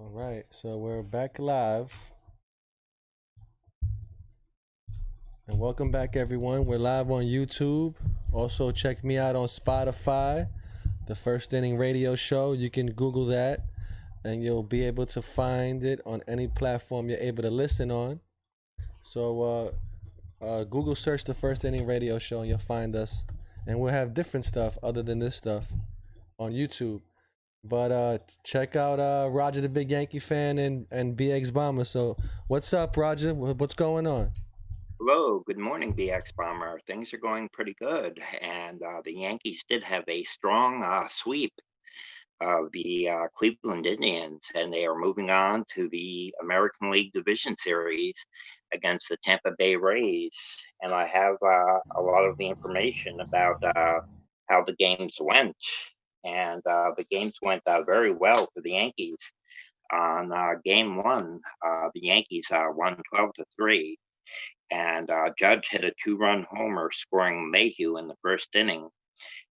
All right, so we're back live, and welcome back, everyone. We're live on YouTube. Also, check me out on Spotify, the First Inning Radio Show. You can Google that, and you'll be able to find it on any platform you're able to listen on. So, Google search the First Inning Radio Show, and you'll find us. And we'll have different stuff other than this stuff on YouTube. But check out Roger the Big Yankee Fan and BX Bomber. So what's up, Roger? What's going on? Hello, good morning, BX Bomber. Things are going pretty good, and the Yankees did have a strong sweep of the Cleveland Indians, and they are moving on to the American League Division Series against the Tampa Bay Rays. And I have a lot of the information about how the games went, and the games went very well for the Yankees. On game one, the Yankees won 12-3 and Judge hit a two-run homer, scoring Mayhew in the first inning,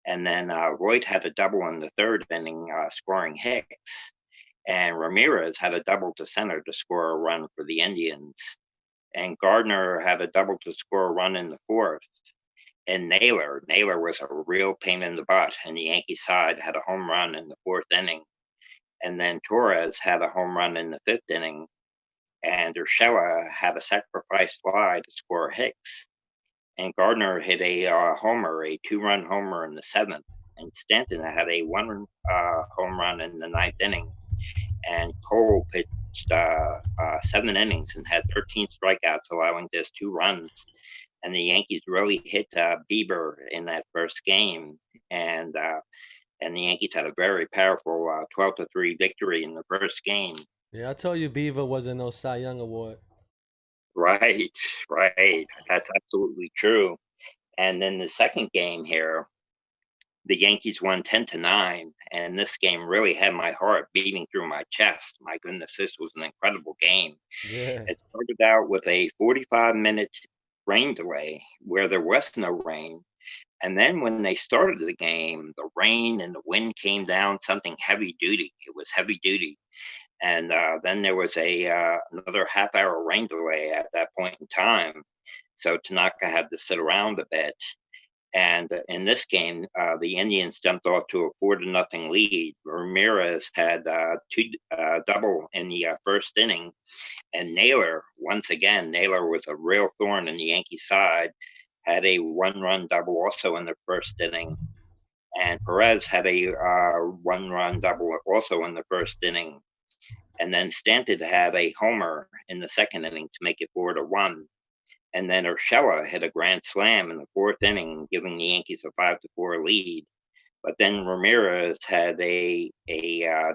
and then Royd had a double in the third inning, scoring Hicks, and Ramirez had a double to center to score a run for the Indians, and Gardner had a double to score a run in the fourth, and Naylor was a real pain in the butt, and the Yankee side had a home run in the fourth inning, and then Torres had a home run in the fifth inning, and Urshela had a sacrifice fly to score Hicks, and Gardner hit a homer, a two-run homer in the seventh, and Stanton had a one home run in the ninth inning, and Cole pitched 7 innings and had 13 strikeouts, allowing just 2 runs. And the Yankees really hit Bieber in that first game, and the Yankees had a very powerful 12-3 victory in the first game. Yeah, I told you Beaver wasn't no Cy Young award. Right, right. That's absolutely true. And then the second game here, the Yankees won 10-9, and this game really had my heart beating through my chest. My goodness, this was an incredible game. Yeah. It started out with a 45-minute rain delay where there was no rain. And then when they started the game, the rain and the wind came down something heavy duty. It was heavy duty. And then there was another half-hour rain delay at that point in time. So Tanaka had to sit around a bit. And in this game, the Indians jumped off to a 4-0 lead. Ramirez had two double in the first inning, and Naylor was a real thorn in the Yankee side. Had a one-run double also in the first inning, and Perez had a one-run double also in the first inning. And then Stanton had a homer in the second inning to make it 4-1. And then Urshela hit a grand slam in the fourth inning, giving the Yankees a 5-4 lead. But then Ramirez had a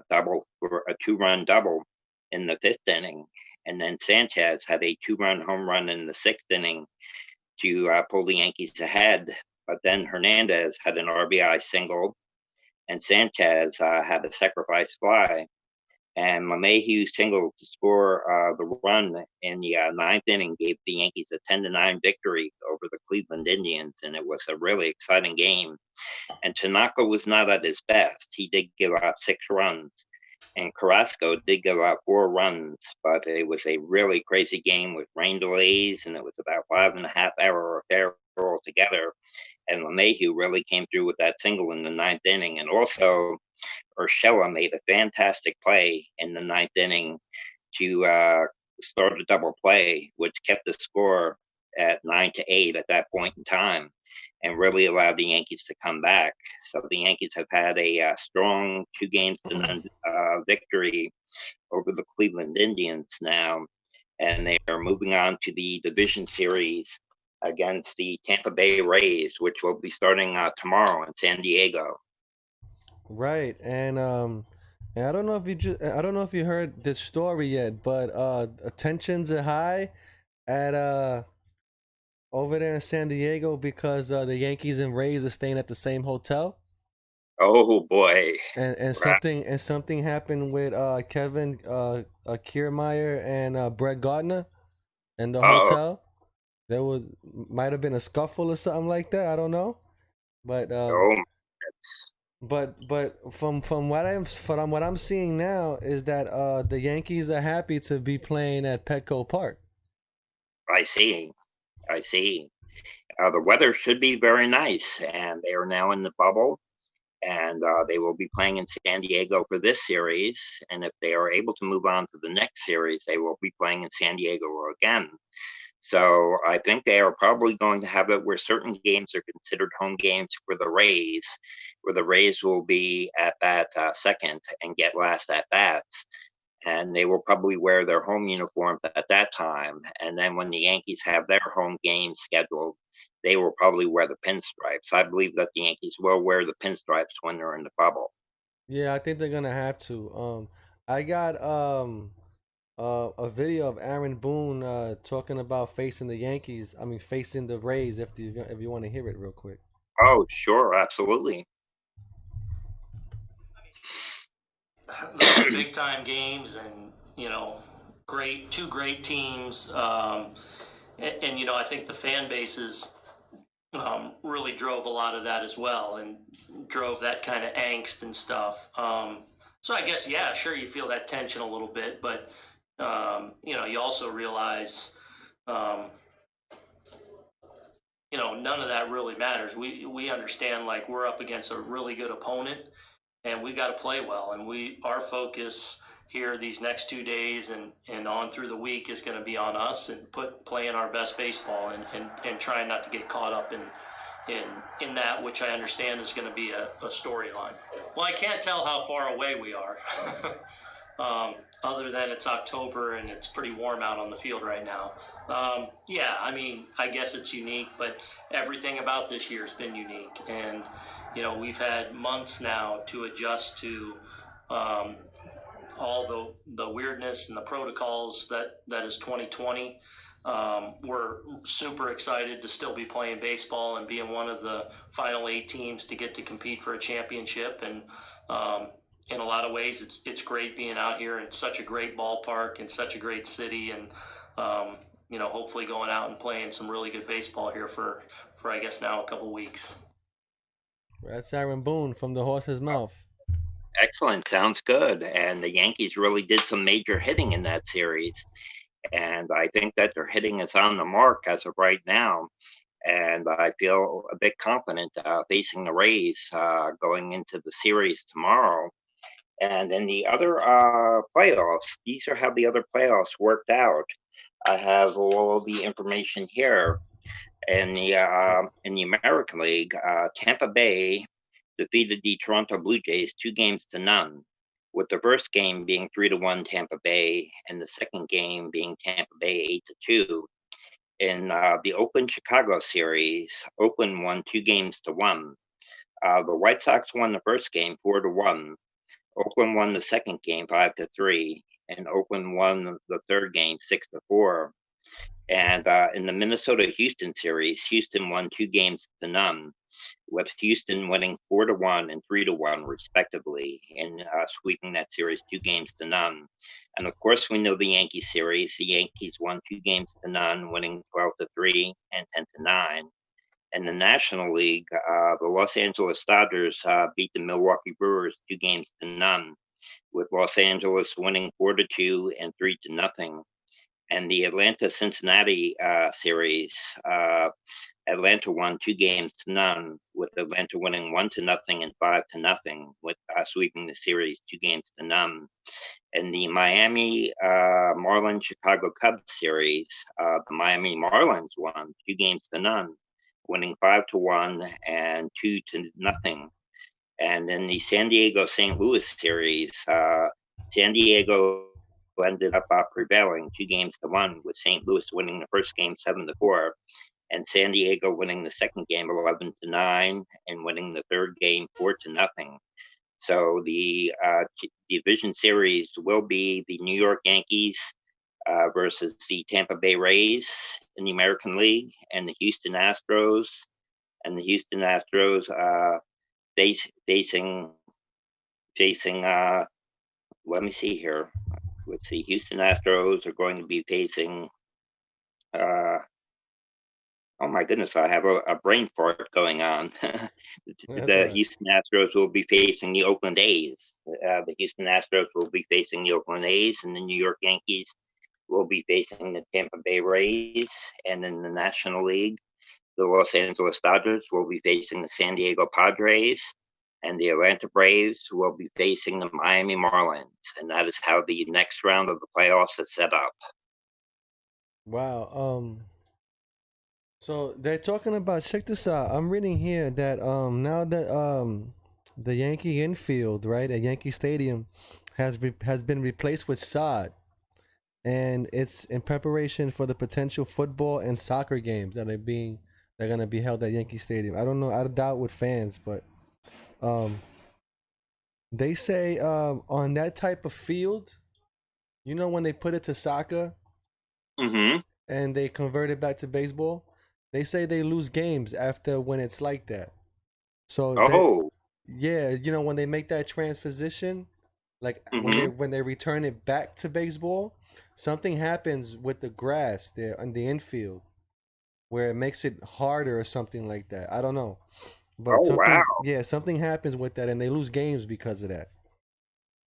double, a two-run double in the fifth inning, and then Sanchez had a two-run home run in the sixth inning to pull the Yankees ahead. But then Hernandez had an RBI single, and Sanchez had a sacrifice fly, and LeMahieu single to score the run in the ninth inning gave the Yankees a 10-9 victory over the Cleveland Indians, and it was a really exciting game. And Tanaka was not at his best. He did give up 6 runs, and Carrasco did give up 4 runs, but it was a really crazy game with rain delays, and it was about 5.5 hour affair altogether. And LeMahieu really came through with that single in the ninth inning, and also Urshela made a fantastic play in the ninth inning to start a double play, which kept the score at 9-8 at that point in time, and really allowed the Yankees to come back. So the Yankees have had a strong 2 games to none victory over the Cleveland Indians now, and they are moving on to the division series against the Tampa Bay Rays, which will be starting tomorrow in San Diego. Right. And I don't know if I don't know if you heard this story yet, but tensions are high at over there in San Diego because the Yankees and Rays are staying at the same hotel. Oh boy! And Right. something happened with Kevin Kiermaier and Brett Gardner in the Oh, hotel. There was might have been a scuffle or something like that. I don't know, but oh, But from what I'm seeing now is that the Yankees are happy to be playing at Petco Park. I see. I see. The weather should be very nice, and they are now in the bubble, and they will be playing in San Diego for this series. And if they are able to move on to the next series, they will be playing in San Diego again. So I think they are probably going to have it where certain games are considered home games for the Rays, where the Rays will be at bat second and get last at bats. And they will probably wear their home uniforms at that time. And then when the Yankees have their home games scheduled, they will probably wear the pinstripes. I believe that the Yankees will wear the pinstripes when they're in the bubble. Yeah, I think they're gonna have to. I got a video of Aaron Boone talking about facing the Yankees. I mean, facing the Rays. If you want to hear it real quick. Oh, sure, absolutely. Those are big time games, and two great teams. And I think the fan bases really drove a lot of that as well, and drove that kind of angst and stuff. So I guess, yeah, sure, you feel that tension a little bit, but you also realize, none of that really matters. We understand, like, we're up against a really good opponent, and we got to play well. And our focus here these next 2 days and on through the week is going to be on us and playing our best baseball, and trying not to get caught up in that, which I understand is going to be a storyline. Well, I can't tell how far away we are. Other than it's October and it's pretty warm out on the field right now. Yeah, I mean, I guess it's unique, but everything about this year has been unique. And, we've had months now to adjust to all the weirdness and the protocols that is 2020. We're super excited to still be playing baseball and being one of the final 8 teams to get to compete for a championship. And in a lot of ways, it's great being out here in such a great ballpark and such a great city, and hopefully going out and playing some really good baseball here for I guess now a couple weeks. That's Aaron Boone from the horse's mouth. Excellent. Sounds good. And the Yankees really did some major hitting in that series. And I think that their hitting is on the mark as of right now. And I feel a bit confident facing the Rays going into the series tomorrow. And then the other playoffs, these are how the other playoffs worked out. I have all the information here. In the American League, Tampa Bay defeated the Toronto Blue Jays 2-0, with the first game being 3-1 Tampa Bay, and the second game being Tampa Bay 8-2. In the Oakland Chicago series, Oakland won 2-1. The White Sox won the first game 4-1. Oakland won the second game 5-3, and Oakland won the third game 6-4. And in the Minnesota-Houston series, Houston won 2-0, with Houston winning 4-1 and 3-1 respectively, in sweeping that series 2-0. And of course, we know the Yankee series. The Yankees won 2-0, winning 12-3 and 10-9. In the National League, the Los Angeles Dodgers beat the Milwaukee Brewers 2-0, with Los Angeles winning 4-2 and 3-0. And the Atlanta-Cincinnati series, Atlanta won 2-0, with Atlanta winning 1-0 and 5-0, with sweeping the series 2-0. In the Miami Marlins Chicago Cubs series, the Miami Marlins won 2-0, winning 5-1 and 2-0. And in the San Diego St. Louis series, San Diego ended up prevailing 2-1, with St. Louis winning the first game 7-4, and San Diego winning the second game 11-9, and winning the third game 4-0. So the division series will be the New York Yankees versus the Tampa Bay Rays in the American League, and the Houston Astros, facing. Let me see here. Let's see. Houston Astros are going to be facing. Oh my goodness, I have a brain fart going on. That's The all right. Houston Astros will be facing the Oakland A's. The Houston Astros will be facing the Oakland A's, and the New York Yankees will be facing the Tampa Bay Rays. And in the National League, the Los Angeles Dodgers will be facing the San Diego Padres, and the Atlanta Braves will be facing the Miami Marlins. And that is how the next round of the playoffs is set up. Wow. So they're talking about, check this out. I'm reading here that now that the Yankee infield, right, at Yankee Stadium has been replaced with sod, and it's in preparation for the potential football and soccer games they're gonna be held at Yankee Stadium. I don't know, I doubt with fans, but um they say on that type of field, you know, when they put it to soccer Mm-hmm. and they convert it back to baseball, they say they lose games after when it's like that. So they, Oh. yeah, you know, when they make that transition, like Mm-hmm. when they return it back to baseball, something happens with the grass there on the infield where it makes it harder or something like that. I don't know. But Oh wow. something happens with that and they lose games because of that.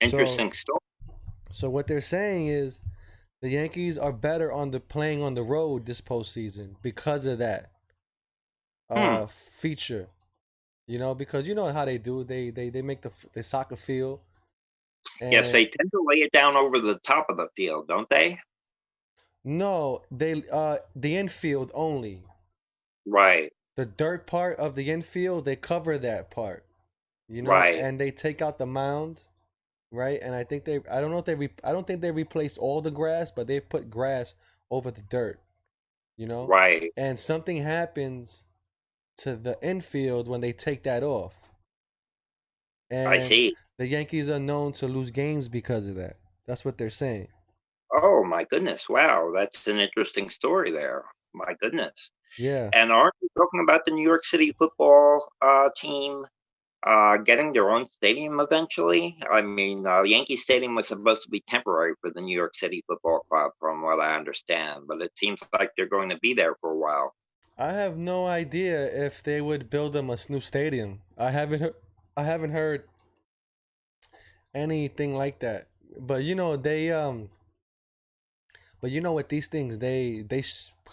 So Interesting story. so what they're saying is the Yankees are better on the playing on the road this postseason because of that Hmm. feature. You know, because you know how they do. They make the soccer field. Yes, And they tend to lay it down over the top of the field, don't they? no, they the infield only. Right. The dirt part of the infield, they cover that part. You know, Right. and they take out the mound, right? And I don't know if I don't think they replaced all the grass, but they put grass over the dirt, you know? Right. And something happens to the infield when they take that off. I And see. the Yankees are known to lose games because of that. That's what they're saying. Oh my goodness. Wow, that's an interesting story there. My goodness. Yeah. And aren't you talking about the New York City football team getting their own stadium eventually? I mean, Yankee Stadium was supposed to be temporary for the New York City Football Club, from what I understand, but it seems like they're going to be there for a while. I have no idea if they would build them a new stadium. I haven't heard anything like that. But you know but you know with these things they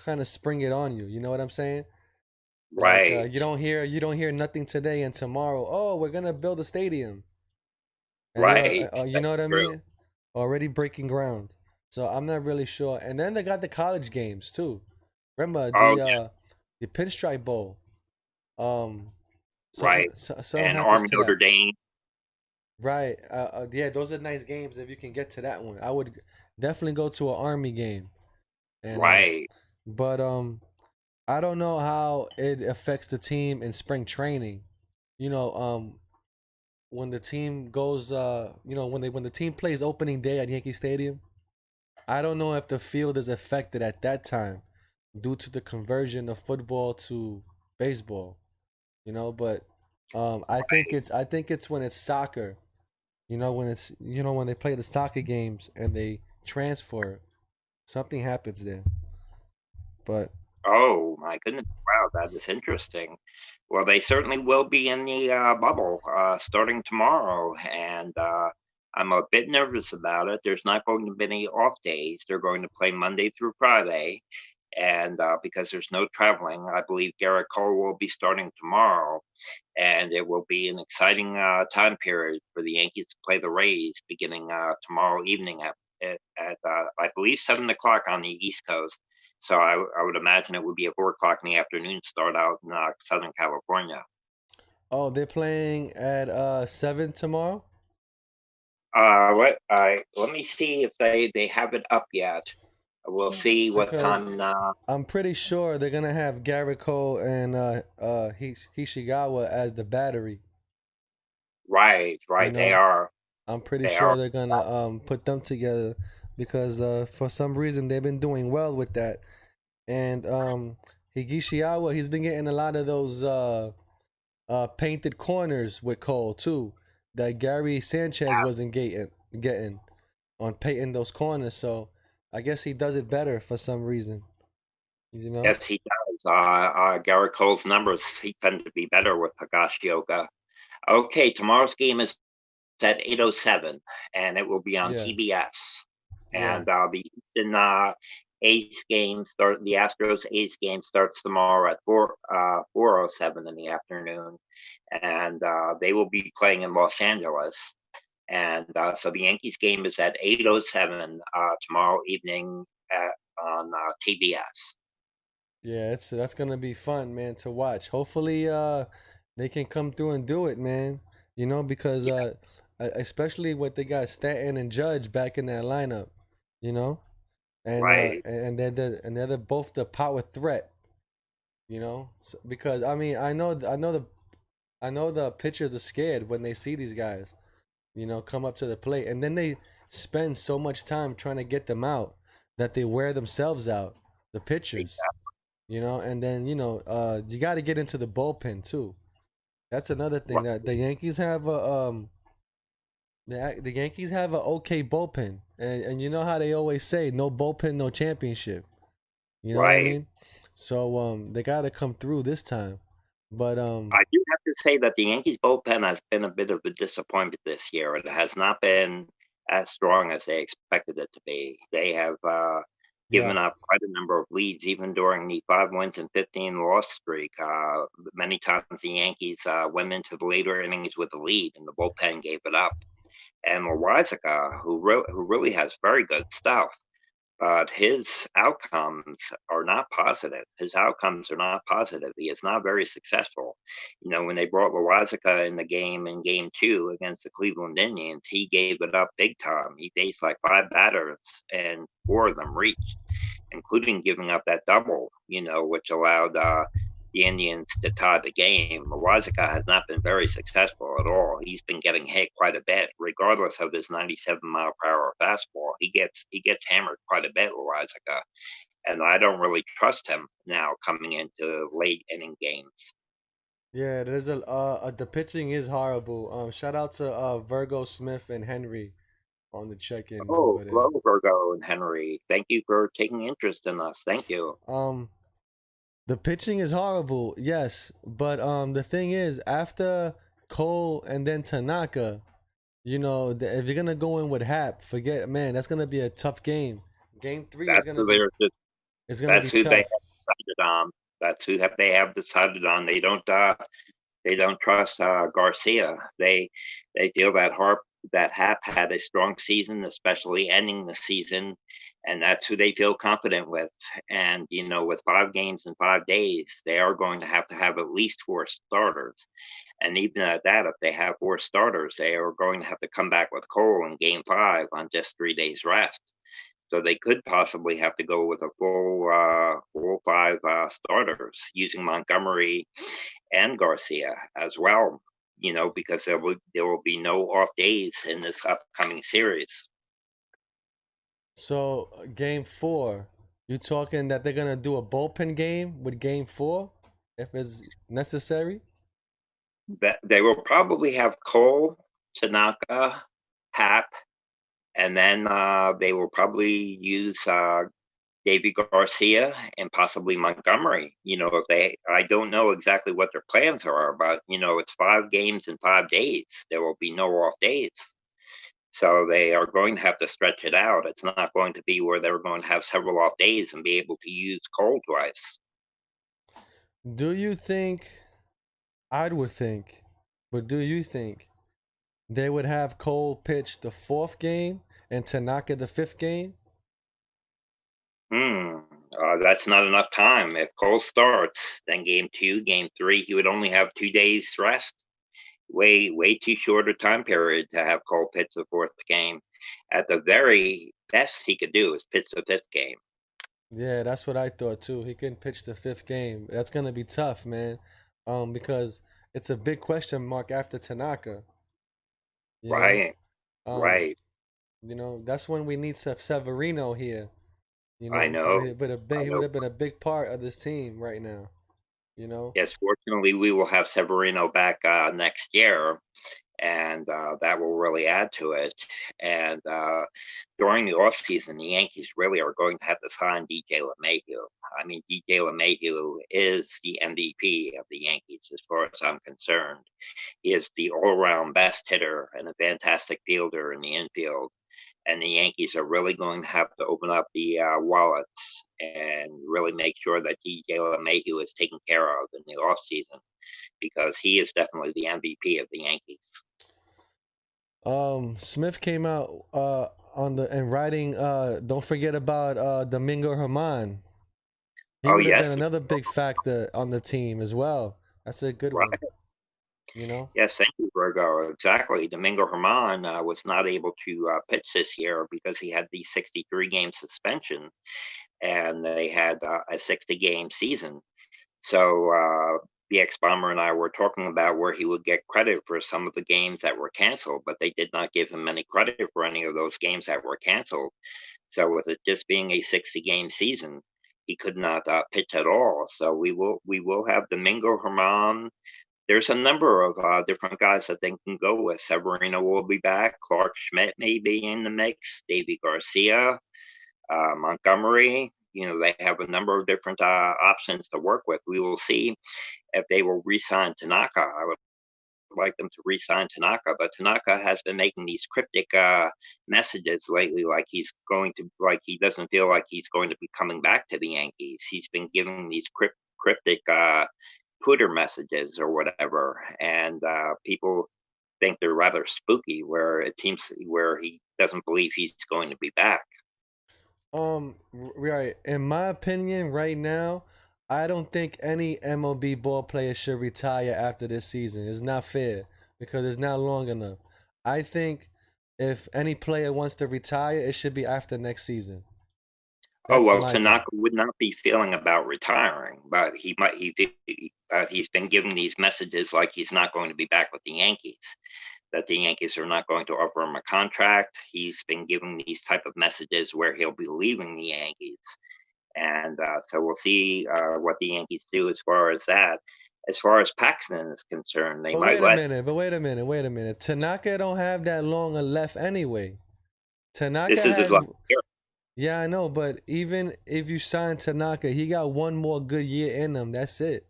kind of spring it on you. You know what I'm saying? Like Right. you don't hear nothing today and tomorrow, oh, we're going to build a stadium. And Right. you know That's what I true. mean? Already breaking ground. So I'm not really sure. And then they got the college games too. Remember Oh, the Pinstripe Bowl. Um, right. something And happens Army to Notre that, Dame. right? Yeah, those are nice games if you can get to that one. I would definitely go to an Army game, and Right. but I don't know how it affects the team in spring training. You know, when the team goes, you know, when the team plays opening day at Yankee Stadium, I don't know if the field is affected at that time due to the conversion of football to baseball. You know, but I think it's when it's soccer. You know, when it's when they play the soccer games and they transfer, something happens there. But Oh my goodness! Wow, that is interesting. Well, they certainly will be in the bubble starting tomorrow, and I'm a bit nervous about it. There's not going to be any off days. They're going to play Monday through Friday, and because there's no traveling, I believe Garrett Cole will be starting tomorrow, and it will be an exciting time period for the Yankees to play the Rays beginning tomorrow evening at I believe 7 o'clock on the East Coast. So I would imagine it would be a 4 o'clock in the afternoon start out in Southern California. oh, they're playing at 7 tomorrow. Let me see if they have it up yet. We'll see what Because time. I'm pretty sure they're gonna have Garrett Cole and Hishigawa as the battery. Right, You right. They know, are. I'm pretty They sure are. they're gonna put them together because for some reason they've been doing well with that. And Higishiyawa, he's been getting a lot of those painted corners with Cole too, that Gary Sanchez wasn't getting on painting those corners. So I guess he does it better for some reason. You know? Yes, he does. Garrett Cole's numbers, he tend to be better with Higashioka. Okay, tomorrow's game is at 8:07, and it will be on Yeah, TBS. yeah. And the Houston A's game start. The Astros A's game starts tomorrow at 4:07 in the afternoon, and they will be playing in Los Angeles. And so the Yankees game is at 8:07 tomorrow evening on TBS. Yeah, that's gonna be fun, man, to watch. Hopefully, they can come through and do it, man. You know, because Yeah, especially what they got Stanton and Judge back in that lineup. You know, right. and they're both the power threat. You know, so, because I mean, I know the pitchers are scared when they see these guys. You know, come up to the plate, and then they spend so much time trying to get them out that they wear themselves out. The pitchers. You know, and then you got to get into the bullpen too. That's another thing that the Yankees have the Yankees have a okay bullpen, and you know how they always say no bullpen, no championship. You know what I Right. mean? So they got to come through this time. But I do have to say that the Yankees bullpen has been a bit of a disappointment this year. It has not been as strong as they expected it to be. They have yeah, given up quite a number of leads, even during the 5 wins and 15 loss streak. Many times the Yankees went into the later innings with a lead, and the bullpen gave it up. And Loizaga, who really has very good stuff, but his outcomes are not positive. His outcomes are not positive. He is not very successful. You know, when they brought Loizaga in the game in game two against the Cleveland Indians, he gave it up big time. He faced like five batters and four of them reached, including giving up that double, which allowed the Indians to tie the game. Loizaga has not been very successful at all. He's been getting hit quite a bit, regardless of his 97-mile-per-hour fastball. He gets hammered quite a bit, Loizaga, and I don't really trust him now coming into late inning games. yeah. There's the pitching is horrible. Shout out to Virgo Smith and Henry on the check-in Oh, over there. hello, Virgo and Henry. Thank you for taking interest in us. Thank you. Um, The pitching is horrible, yes, but the thing is, after Cole and then Tanaka, if you're gonna go in with Hap, forget, man, that's gonna be a tough game. Game three That's who they're just is gonna That's be who they tough. have decided on. That's who they have decided on. They don't trust Garcia. They feel that Hap had a strong season, especially ending the season, and that's who they feel confident with. And with 5 games in 5 days, they are going to have at least four starters. And even at that, if they have four starters, they are going to have to come back with Cole in Game 5 on just 3 days rest. So they could possibly have to go with a full five starters using Montgomery and Garcia as well. Because there will be no off days in this upcoming series. So game four, you talking that they're gonna do a bullpen game with game four, if it's necessary? That they will probably have Cole, Tanaka, Hap, and then they will probably use Davy Garcia and possibly Montgomery. I don't know exactly what their plans are, but it's 5 games in 5 days. There will be no off days. So they are going to have to stretch it out. It's not going to be where they're going to have several off days and be able to use Cole twice. Do you think, I would think, but do you think they would have Cole pitch the fourth game and Tanaka the fifth game? Hmm. That's not enough time. If Cole starts, then game two, game three, he would only have 2 days rest. Way too short a time period to have Cole pitch the fourth game. At the very best he could do is pitch the fifth game. Yeah, that's what I thought too. He couldn't pitch the fifth game. That's gonna be tough, man. Because it's a big question mark after Tanaka. You know, Right, um, right. that's when we need Severino here. I know. I He would know. have been a big part of this team right now. You know, Yes, fortunately, we will have Severino back next year, and that will really add to it. And during the offseason, the Yankees really are going to have to sign DJ LeMahieu. I mean, DJ LeMahieu is the MVP of the Yankees as far as I'm concerned. He is the all-around best hitter and a fantastic fielder in the infield. And the Yankees are really going to have to open up the wallets and really make sure that DJ LeMahieu is taken care of in the offseason, because he is definitely the MVP of the Yankees. Smith came out on the and writing. Don't forget about Domingo Herman. He Oh, would have been yes. another big factor on the team as well. That's a good one. Right. You know. Yes, thank you, Virgo. Exactly. Domingo Herman was not able to pitch this year because he had the 63-game suspension, and they had a 60-game season. So BX Bomber and I were talking about where he would get credit for some of the games that were canceled, but they did not give him any credit for any of those games that were canceled. So with it just being a 60-game season, he could not pitch at all. So we will have Domingo Herman. There's a number of different guys that they can go with. Severino will be back. Clark Schmidt may be in the mix. Davy Garcia, Montgomery. They have a number of different options to work with. We will see if they will re-sign Tanaka. I would like them to re-sign Tanaka, but Tanaka has been making these cryptic messages lately, like he doesn't feel like he's going to be coming back to the Yankees. He's been giving these cryptic Twitter messages or whatever, and people think they're rather spooky, where it seems where he doesn't believe he's going to be back. Right. In my opinion, right now, I don't think any MLB ball player should retire after this season. It's not fair because it's not long enough. I think if any player wants to retire, it should be after next season. Oh, That's well, my thing. Tanaka would not be feeling about retiring, but he's been giving these messages like he's not going to be back with the Yankees, that the Yankees are not going to offer him a contract. He's been giving these type of messages where he'll be leaving the Yankees, and so we'll see what the Yankees do as far as that. As far as Paxton is concerned, they But might wait a let. minute. But wait a minute. Wait a minute. Tanaka don't have that long a left anyway. This Tanaka is his has. last year. Yeah, I know. But even if you sign Tanaka, he got one more good year in him. That's it.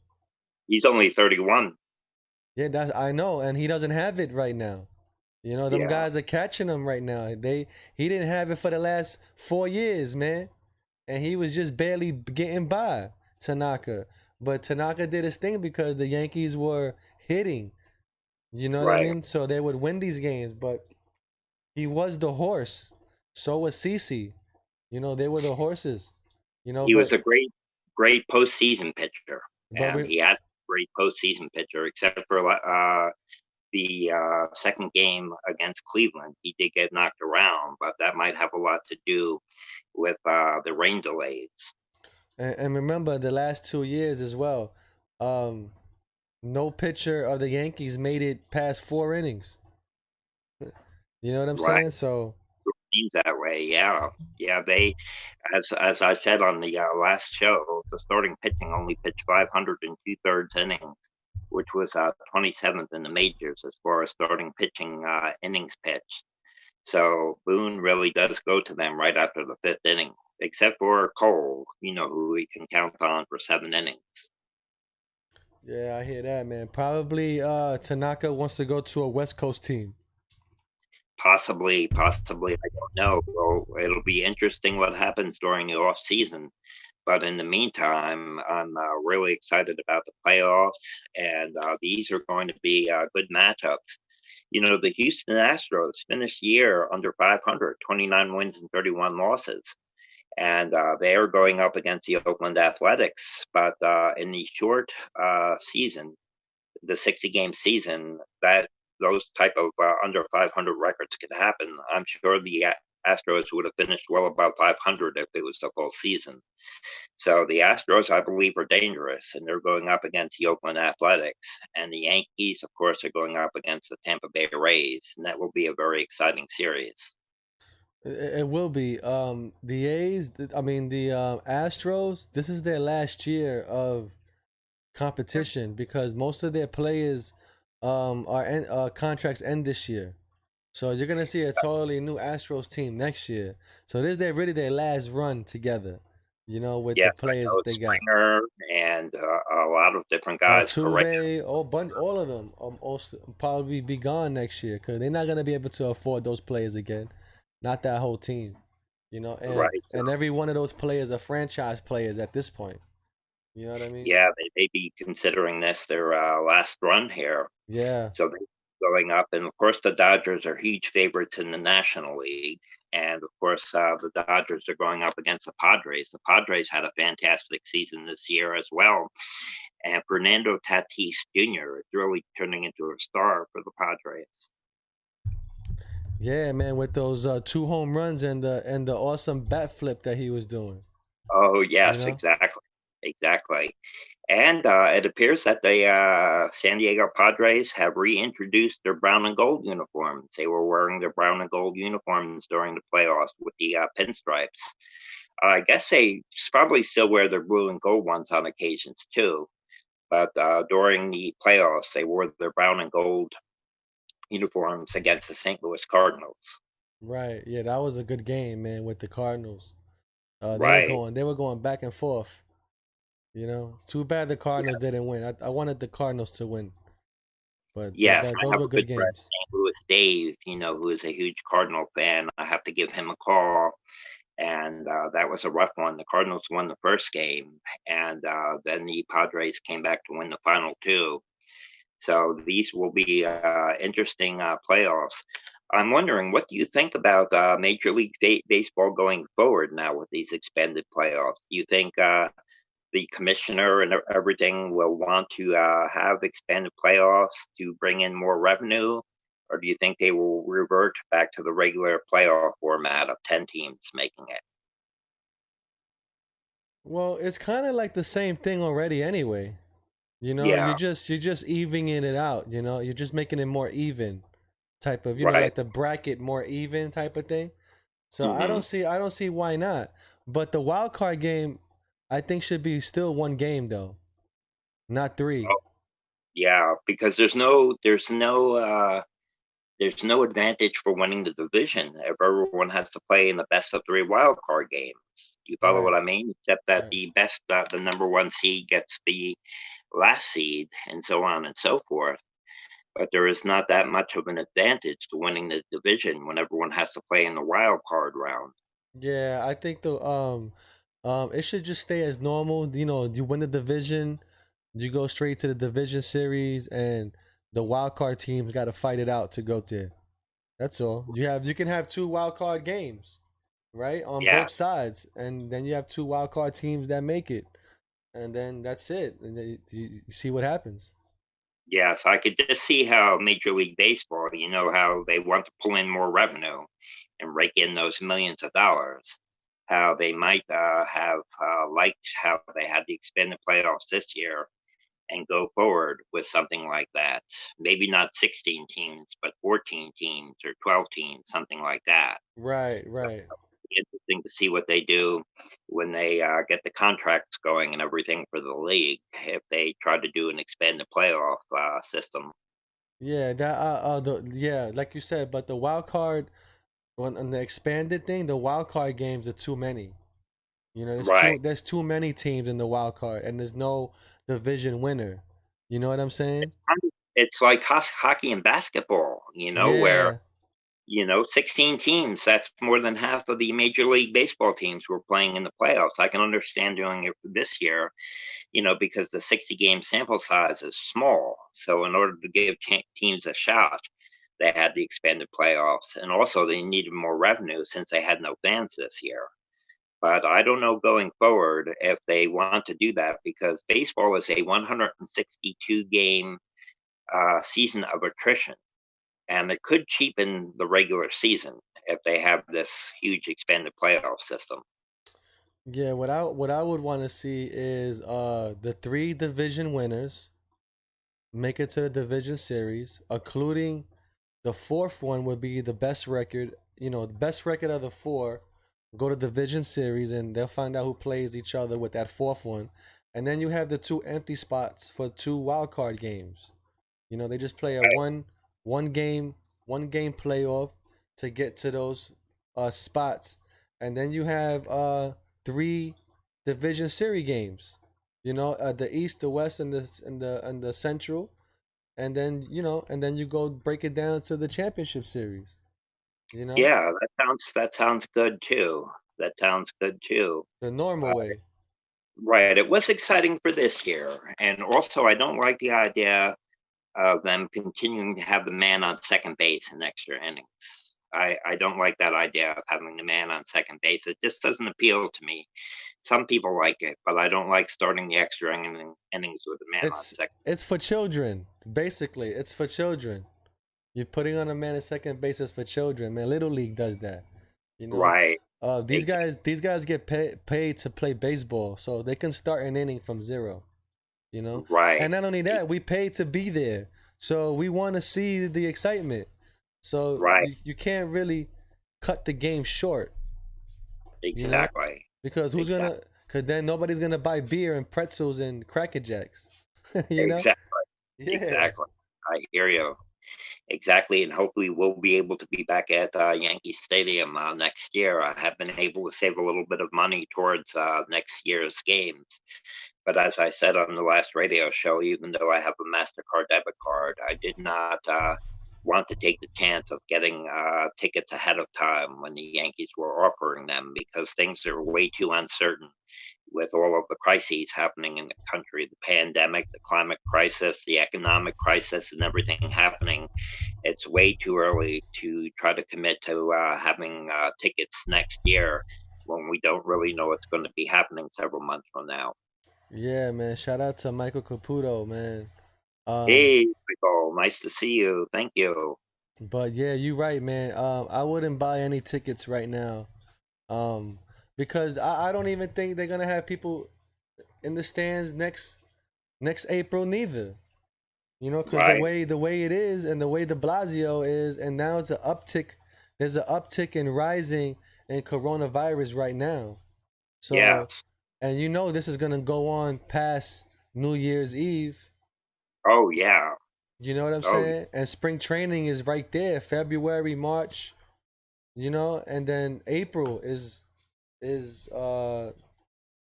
He's only 31. Yeah, that's I know, and he doesn't have it right now. Them Yeah, guys are catching him right now. He didn't have it for the last 4 years, man, and he was just barely getting by Tanaka. But Tanaka did his thing because the Yankees were hitting. You know what I right. mean? So they would win these games. But he was the horse. So was CC. They were the horses. He was a great postseason pitcher, But and we, he has a great postseason pitcher, except for the second game against Cleveland. He did get knocked around, but that might have a lot to do with the rain delays. and remember the last 2 years as well. Um, no pitcher of the Yankees made it past 4 innings. You know what I'm Right. saying? So Seems that way. Yeah. Yeah. As I said on the last show, the starting pitching only pitched 502 innings, which was 27th in the majors as far as starting pitching innings pitched. So Boone really does go to them right after the fifth inning, except for Cole, who we can count on for 7 innings. yeah, I hear that, man. Probably Tanaka wants to go to a West Coast team. Possibly, I don't know. Well, it'll be interesting what happens during the off season. But in the meantime, I'm really excited about the playoffs, and these are going to be good matchups. The Houston Astros finished the year under 500, 29 wins and 31 losses. And they are going up against the Oakland Athletics. But in the short season, the 60-game season, that those type of under 500 records could happen. I'm sure the Astros would have finished well above 500 if it was the full season. So the Astros, I believe, are dangerous, and they're going up against the Oakland Athletics. And the Yankees, of course, are going up against the Tampa Bay Rays, and that will be a very exciting series. It will be. The A's, I mean, the Astros, this is their last year of competition because most of their players contracts end this year. So you're gonna see a totally new Astros team next year. So this is really their last run together, with the Yes, I players know that they got. Springer and a lot of different guys. Correct. Altuve, all of them also probably be gone next year because they're not gonna be able to afford those players again. Not that whole team, and Right. So, and every one of those players are franchise players at this point. You know what I mean? yeah, they may be considering this their last run here. Yeah. So they're going up, and of course the Dodgers are huge favorites in the National League, and of course the Dodgers are going up against the Padres. The Padres had a fantastic season this year as well, and Fernando Tatis Jr. is really turning into a star for the Padres. Yeah, man, with those 2 home runs and the awesome bat flip that he was doing. Oh You yes, know? exactly, exactly. And it appears that the San Diego Padres have reintroduced their brown and gold uniforms. They were wearing their brown and gold uniforms during the playoffs with the pinstripes. I guess they probably still wear their blue and gold ones on occasions too. But during the playoffs, they wore their brown and gold uniforms against the St. Louis Cardinals. Right. Yeah, that was a good game, man, with the Cardinals. They were Right. going back and forth. It's too bad the Cardinals didn't win. I wanted the Cardinals to win, but Yes, I those have were a good good friend, games. St. Louis Dave, who is a huge Cardinal fan. I have to give him a call. And that was a rough one. The Cardinals won the first game, and then the Padres came back to win the final two. So these will be interesting playoffs. I'm wondering, what do you think about Major League Baseball going forward now with these expanded playoffs? Do you think the commissioner and everything will want to have expanded playoffs to bring in more revenue? Or do you think they will revert back to the regular playoff format of 10 teams making it? Well, it's kind of like the same thing already anyway. Yeah, You're just evening it out, You're just making it more even type of, right. like the bracket more even type of thing. So I Hmm. don't see I don't see why not. But the wild card game I think should be still one game though, not three. Oh, yeah, because there's no advantage for winning the division if everyone has to play in the best of three wild card games. You follow what Right. I mean? Except that Right. the number one seed gets the last seed, and so on and so forth. But there is not that much of an advantage to winning the division when everyone has to play in the wild card round. Yeah, I think it should just stay as normal. You win the division, you go straight to the division series, and the wild card teams got to fight it out to go there. That's all. You can have 2 wild card games, right, on Yeah, both sides, and then you have 2 wild card teams that make it, and then that's it. And then you see what happens. yes, I could just see how Major League Baseball, how they want to pull in more revenue and rake in those millions of dollars, how they might have liked how they had the expanded playoffs this year and go forward with something like that. Maybe not 16 teams, but 14 teams or 12 teams, something like that. Right, So right. it'll be interesting to see what they do when they get the contracts going and everything for the league, if they try to do an expanded playoff system. Yeah, like you said, but the wild card on the expanded thing, the wild card games are too many. Right. there's too many teams in the wild card, and there's no division winner. You know what I'm saying? It's like hockey and basketball, where Yeah, 16 teams, that's more than half of the Major League Baseball teams were playing in the playoffs. I can understand doing it this year, because the 60 game sample size is small. So, in order to give teams a shot, they had the expanded playoffs. And also, they needed more revenue since they had no fans this year. But I don't know going forward if they want to do that because baseball is a 162 game season of attrition, and it could cheapen the regular season if they have this huge expanded playoff system. yeah. What I would want to see is the 3 division winners make it to the division series, including the fourth one would be the best record. The best record of the four go to division series, and they'll find out who plays each other with that fourth one. And then you have the 2 empty spots for 2 wild card games. You know, they just play a one game playoff to get to those spots, and then you have 3 division series games. You know, the East, the West, and the Central, and then you go break it down to the championship series. You know, Yeah, that sounds good too. That sounds good too. the normal way. Right. It was exciting for this year. And also, I don't like the idea of them continuing to have the man on second base in extra innings. I don't like that idea of having the man on second base. It just doesn't appeal to me. Some people like it, but I don't like starting the extra innings with a man on It's second. it's for children, basically. It's for children. You're putting on a man at second base is for children, man. Little League does that. You know, Right. these Ex- guys get paid to play baseball, so they can start an inning from zero. You know, Right. and not only that, we paid to be there, so we want to see the excitement. So Right. you can't really cut the game short. You know, Exactly. because who's Exactly. gonna? Because then nobody's gonna buy beer and pretzels and Cracker Jacks. You know? Exactly. Yeah. Exactly. I hear you. Exactly, and hopefully we'll be able to be back at Yankee Stadium next year. I have been able to save a little bit of money towards next year's games. But as I said on the last radio show, even though I have a MasterCard debit card, I did not want to take the chance of getting tickets ahead of time when the Yankees were offering them because things are way too uncertain with all of the crises happening in the country, the pandemic, the climate crisis, the economic crisis, and everything happening. It's way too early to try to commit to having tickets next year when we don't really know what's going to be happening several months from now. Yeah, man. Shout out to Michael Caputo, man. Um, Hey, Michael, nice to see you. Thank you. but yeah, you right, man. I wouldn't buy any tickets right now. Um, because I don't even think they're gonna have people in the stands next April neither. You know, because Right? the way it is and the way the Blasio is, and now it's an uptick. There's an uptick in rising in coronavirus right now. So, Yes. and you know this is gonna go on past New Year's Eve. Oh, yeah. You know what I'm Oh, saying? And spring training is right there, February, March. You know, and then April is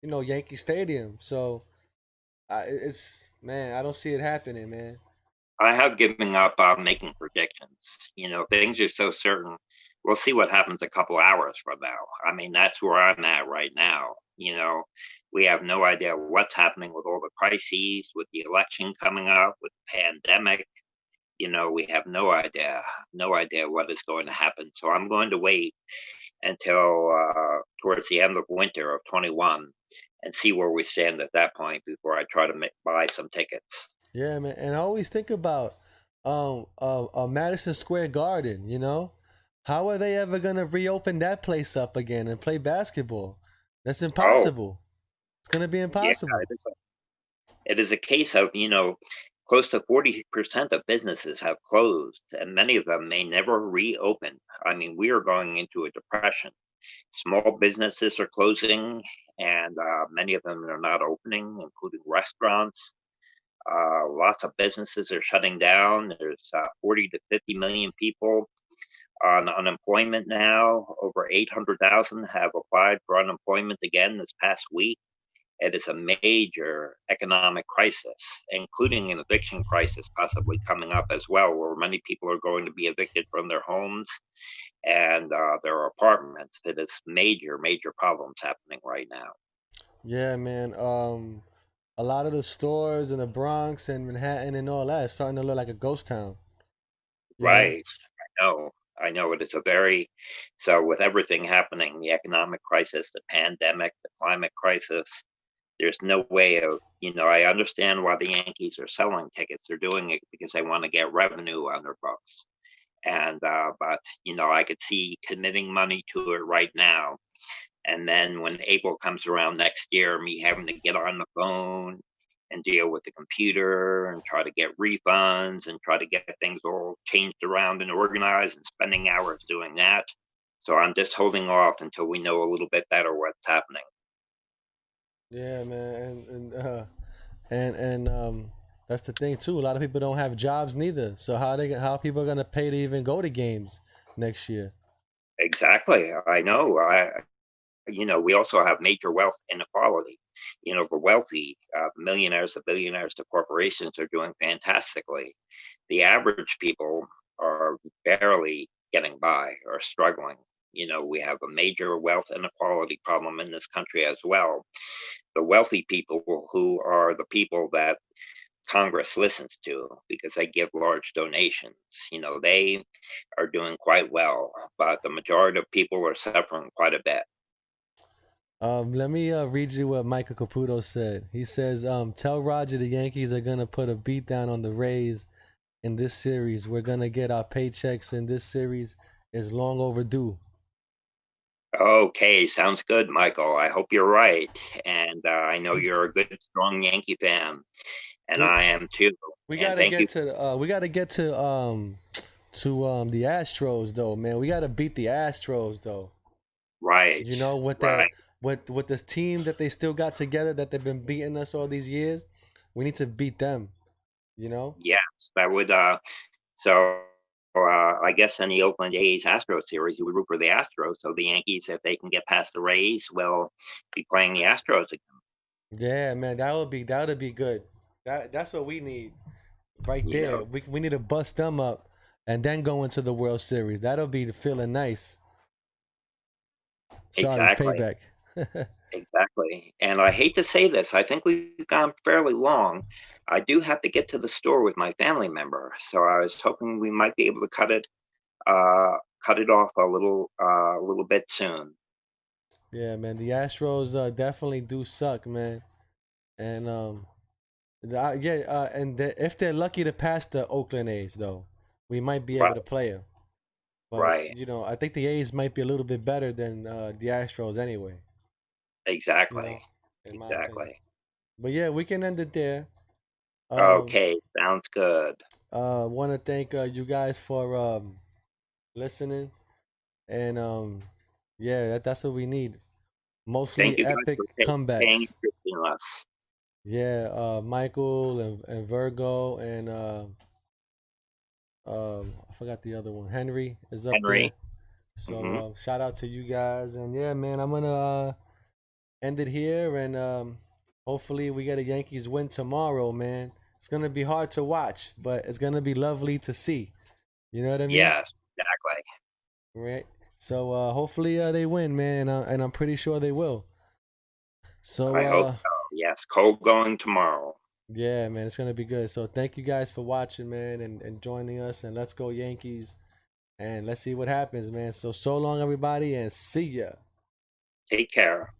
Yankee Stadium. So it's man, I don't see it happening, man. I have given up making predictions. Things are so certain. We'll see what happens a couple hours from now. I mean, that's where I'm at right now. We have no idea what's happening with all the crises, with the election coming up, with the pandemic. We have no idea what is going to happen. So I'm going to wait until towards the end of winter of 21 and see where we stand at that point before I try to buy some tickets. Yeah, man. And I always think about Madison Square Garden. You know, how are they ever gonna reopen that place up again and play basketball? That's Oh, impossible. It's gonna be yeah, impossible. it is a case of, close to 40% of businesses have closed, and many of them may never reopen. I mean, we are going into a depression. Small businesses are closing, and many of them are not opening, including restaurants. Lots of businesses are shutting down. There's 40 to 50 million people on unemployment now. Over 800,000 have applied for unemployment again this past week. It is a major economic crisis, including an eviction crisis possibly coming up as well, where many people are going to be evicted from their homes and their apartments. It is major, major problems happening right now. Yeah, man. A lot of the stores in the Bronx and Manhattan and all that is starting to look like a ghost town. You know? Right. I know. I know it is a very, so with everything happening, the economic crisis, the pandemic, the climate crisis, there's no way of, I understand why the Yankees are selling tickets. They're doing it because they want to get revenue on their books. And, but, I could see committing money to it right now. And then when April comes around next year, me having to get on the phone and deal with the computer and try to get refunds and try to get things all changed around and organized and spending hours doing that. So I'm just holding off until we know a little bit better what's happening. Yeah, man. And That's the thing too. A lot of people don't have jobs neither. So how people are gonna pay to even go to games next year? Exactly. I know. We also have major wealth inequality. The wealthy, millionaires, the billionaires, the corporations are doing fantastically. The average people are barely getting by or struggling. We have a major wealth inequality problem in this country as well. The wealthy people, who are the people that Congress listens to because they give large donations, they are doing quite well, but the majority of people are suffering quite a bit. Let me read you what Michael Caputo said. He says, "Tell Roger the Yankees are gonna put a beat down on the Rays in this series. We're gonna get our paychecks in this series. Is long overdue." Okay, sounds good, Michael. I hope you're right. And I know you're a good, strong Yankee fan, and We I am too. we And gotta thank you. get to the Astros though, man. We gotta beat the Astros though. Right, With right. with this team that they still got together that they've been beating us all these years, we need to beat them. You know? Yes, that would. So I guess in the Oakland A's Astros series, you would root for the Astros. So the Yankees, if they can get past the Rays, will be playing the Astros again. Yeah, man, that would be good. That's what we need right You there. know, We need to bust them up and then go into the World Series. That'll be feeling nice. Sorry, exactly. payback. Exactly. And I hate to say this, I think we've gone fairly long. I do have to get to the store with my family member, so I was hoping we might be able to cut it off a little bit soon. Yeah, man, the Astros definitely do suck, man. And if they're lucky to pass the Oakland A's, though, we might be Right, able to play them. But right. I think the A's might be a little bit better than the Astros anyway. You Exactly. know, in my opinion. Exactly. But yeah, we can end it there. Um, Okay, sounds good. Want to thank you guys for listening, and yeah, that's what we need. Thank Mostly you guys for epic paying comebacks. interest in us. Yeah, Michael and Virgo and I forgot the other one. Henry is up there. Henry. So Hmm. shout out to you guys, and yeah, man, I'm gonna end it here, and hopefully we get a Yankees win tomorrow, man. It's gonna be hard to watch, but it's gonna be lovely to see. You know what I mean? Yes, exactly. Right. So hopefully they win, man, and I'm pretty sure they will. So I hope so. Yes, cold going tomorrow. yeah, man, it's gonna be good. So thank you guys for watching, man, and joining us, and let's go Yankees, and let's see what happens, man. So long, everybody, and see ya. Take care.